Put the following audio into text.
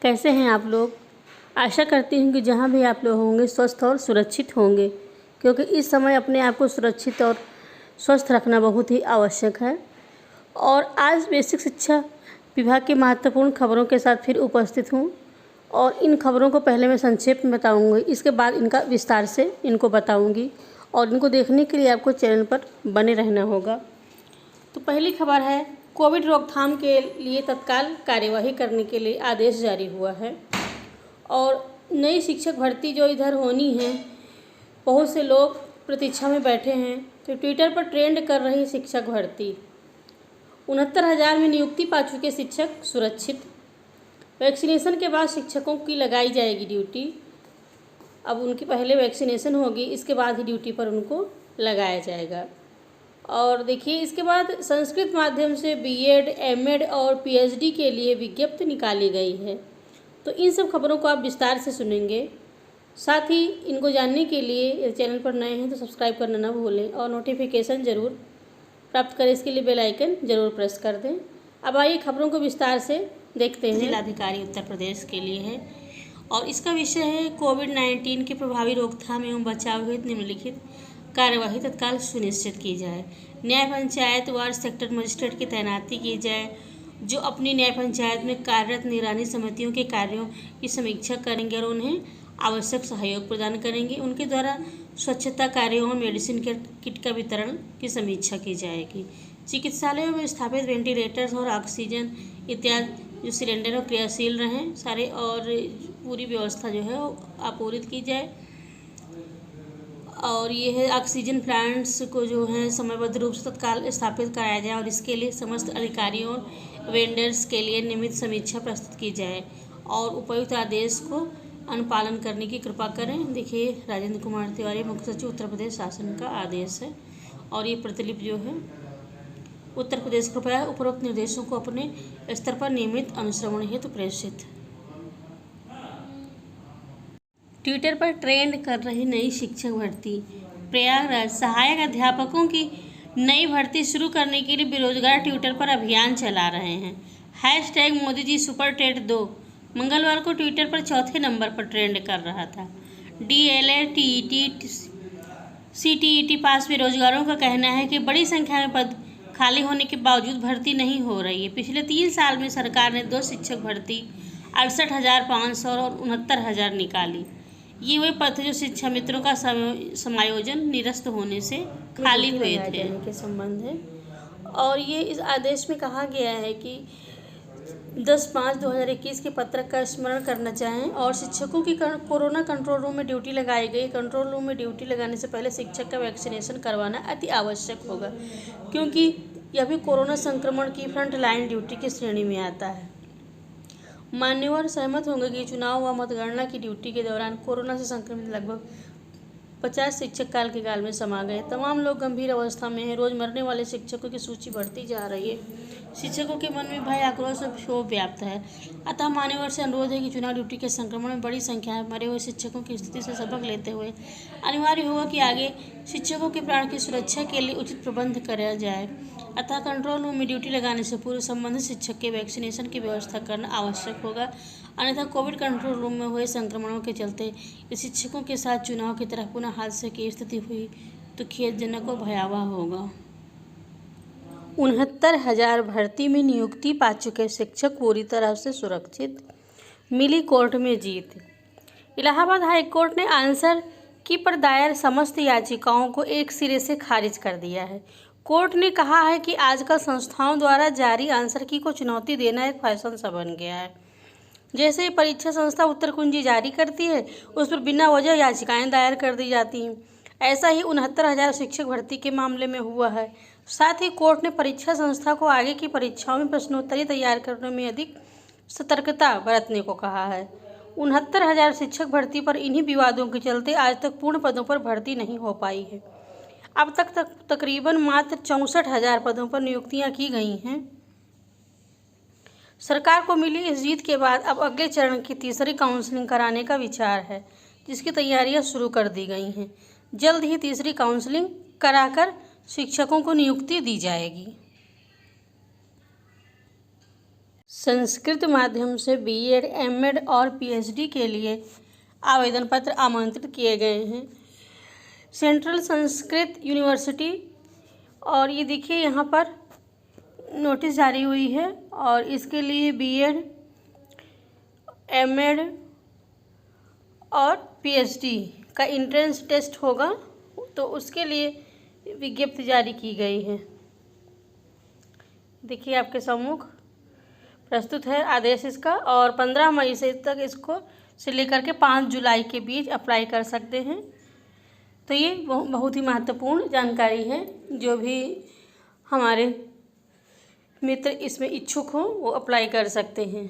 कैसे हैं आप लोग। आशा करती हूँ कि जहाँ भी आप लोग होंगे स्वस्थ और सुरक्षित होंगे, क्योंकि इस समय अपने आप को सुरक्षित और स्वस्थ रखना बहुत ही आवश्यक है। और आज बेसिक शिक्षा विभाग की महत्वपूर्ण खबरों के साथ फिर उपस्थित हूँ और इन खबरों को पहले मैं संक्षेप में बताऊँगी, इसके बाद इनका विस्तार से इनको बताऊँगी और इनको देखने के लिए आपको चैनल पर बने रहना होगा। तो पहली खबर है, कोविड रोकथाम के लिए तत्काल कार्यवाही करने के लिए आदेश जारी हुआ है। और नई शिक्षक भर्ती जो इधर होनी है, बहुत से लोग प्रतीक्षा में बैठे हैं। तो ट्विटर पर ट्रेंड कर रही शिक्षक भर्ती, 69,000 में नियुक्ति पा चुके शिक्षक सुरक्षित। वैक्सीनेशन के बाद शिक्षकों की लगाई जाएगी ड्यूटी। अब उनकी पहले वैक्सीनेशन होगी, इसके बाद ही ड्यूटी पर उनको लगाया जाएगा। और देखिए, इसके बाद संस्कृत माध्यम से बीएड, एमएड और पीएचडी के लिए विज्ञप्ति निकाली गई है। तो इन सब खबरों को आप विस्तार से सुनेंगे। साथ ही इनको जानने के लिए चैनल पर नए हैं तो सब्सक्राइब करना ना भूलें और नोटिफिकेशन ज़रूर प्राप्त करें। इसके लिए बेल आइकन ज़रूर प्रेस कर दें। अब आइए खबरों को विस्तार से देखते हैं। जिलाधिकारी उत्तर प्रदेश के लिए है और इसका विषय है कोविड-19 के प्रभावी रोकथाम एवं बचाव हेतु निम्नलिखित कार्यवाही तत्काल सुनिश्चित की जाए। न्याय पंचायत वार सेक्टर मजिस्ट्रेट की तैनाती की जाए, जो अपनी न्याय पंचायत में कार्यरत निगरानी समितियों के कार्यों की समीक्षा करेंगे और उन्हें आवश्यक सहयोग प्रदान करेंगे। उनके द्वारा स्वच्छता कार्यों और मेडिसिन किट का वितरण की समीक्षा की जाएगी। चिकित्सालयों में स्थापित वेंटिलेटर्स और ऑक्सीजन इत्यादि जो सिलेंडर और क्रियाशील रहें सारे, और पूरी व्यवस्था जो है वो आपूर्ति की जाए। और ये है ऑक्सीजन प्लांट्स को जो है समयबद्ध रूप से तत्काल स्थापित कराया जाए और इसके लिए समस्त अधिकारियों और वेंडर्स के लिए नियमित समीक्षा प्रस्तुत की जाए और उपयुक्त आदेश को अनुपालन करने की कृपा करें। देखिए, राजेंद्र कुमार तिवारी, मुख्य सचिव उत्तर प्रदेश शासन का आदेश है और ये प्रतिलिपि जो है उत्तर प्रदेश कृपया उपरोक्त निर्देशों को अपने स्तर पर नियमित अनुश्रवण हेतु प्रेषित। ट्विटर पर ट्रेंड कर रही नई शिक्षक भर्ती। प्रयागराज, सहायक अध्यापकों की नई भर्ती शुरू करने के लिए बेरोजगार ट्विटर पर अभियान चला रहे हैं। Hashtag Modi ji super TET 2 मंगलवार को ट्विटर पर चौथे नंबर पर ट्रेंड कर रहा था। डीएलएड, टीईटी, सीटीईटी पास बेरोजगारों का कहना है कि बड़ी संख्या में पद खाली होने के बावजूद भर्ती नहीं हो रही है। पिछले 3 साल में सरकार ने 2 शिक्षक भर्ती 68,500 और 69,000 निकाली। ये वे पद थे जो शिक्षा मित्रों का समायोजन निरस्त होने से खाली हुए थे के संबंध है। और ये इस आदेश में कहा गया है कि 10/5/2021 के पत्रक का स्मरण करना चाहें और शिक्षकों की कोरोना कंट्रोल रूम में ड्यूटी लगाई गई। कंट्रोल रूम में ड्यूटी लगाने से पहले शिक्षक का वैक्सीनेशन करवाना अति आवश्यक होगा, क्योंकि यह भी कोरोना संक्रमण की फ्रंट लाइन ड्यूटी की श्रेणी में आता है। मान्यवर सहमत होंगे कि चुनाव व मतगणना की ड्यूटी के दौरान कोरोना से संक्रमित लगभग 50 शिक्षक काल के काल में समा गए। तमाम लोग गंभीर अवस्था में हैं। रोज मरने वाले शिक्षकों की सूची बढ़ती जा रही है। शिक्षकों के मन में भय, आक्रोश और क्षोभ व्याप्त है। अतः मान्यवर से अनुरोध है कि चुनाव ड्यूटी के संक्रमण में बड़ी संख्या में मरे हुए शिक्षकों की स्थिति से सबक लेते हुए अनिवार्य होगा कि आगे शिक्षकों के प्राण की सुरक्षा के लिए उचित प्रबंध कराया जाए। अतः कंट्रोल रूम में ड्यूटी लगाने से पूर्व संबंधित शिक्षक के वैक्सीनेशन की व्यवस्था करना आवश्यक होगा। अन्यथा कोविड कंट्रोल रूम में हुए संक्रमणों के चलते शिक्षकों के साथ चुनाव की तरह पुनः हादसे की स्थिति हुई तो खेदजनक और भयावह होगा। 69,000 भर्ती में नियुक्ति पा चुके शिक्षक पूरी तरह से सुरक्षित, मिली कोर्ट में जीत। इलाहाबाद हाई कोर्ट ने आंसर की पर दायर समस्त याचिकाओं को एक सिरे से खारिज कर दिया है। कोर्ट ने कहा है कि आजकल संस्थाओं द्वारा जारी आंसर की को चुनौती देना एक फैशन सा बन गया है। जैसे ही परीक्षा संस्था उत्तर कुंजी जारी करती है, उस पर बिना वजह याचिकाएं दायर कर दी जाती हैं। ऐसा ही 69,000 शिक्षक भर्ती के मामले में हुआ है। साथ ही कोर्ट ने परीक्षा संस्था को आगे की परीक्षाओं में प्रश्नोत्तरी तैयार करने में अधिक सतर्कता बरतने को कहा है। 69,000 शिक्षक भर्ती पर इन्हीं विवादों के चलते आज तक पूर्ण पदों पर भर्ती नहीं हो पाई है। अब तक तकरीबन मात्र 64,000 पदों पर नियुक्तियां की गई हैं। सरकार को मिली इस जीत के बाद अब अगले चरण की तीसरी काउंसलिंग कराने का विचार है, जिसकी तैयारियां शुरू कर दी गई हैं। जल्द ही तीसरी काउंसलिंग कराकर शिक्षकों को नियुक्ति दी जाएगी। संस्कृत माध्यम से बीएड, एमएड और पीएचडी के लिए आवेदन पत्र आमंत्रित किए गए हैं। सेंट्रल संस्कृत यूनिवर्सिटी, और ये देखिए यहाँ पर नोटिस जारी हुई है, और इसके लिए बीएड, एमएड और पीएचडी का एंट्रेंस टेस्ट होगा, तो उसके लिए विज्ञप्ति जारी की गई है। देखिए आपके सम्मुख प्रस्तुत है आदेश इसका, और 15 मई से तक इसको से लेकर के 5 जुलाई के बीच अप्लाई कर सकते हैं। तो ये बहुत ही महत्वपूर्ण जानकारी है। जो भी हमारे मित्र इसमें इच्छुक हों वो अप्लाई कर सकते हैं।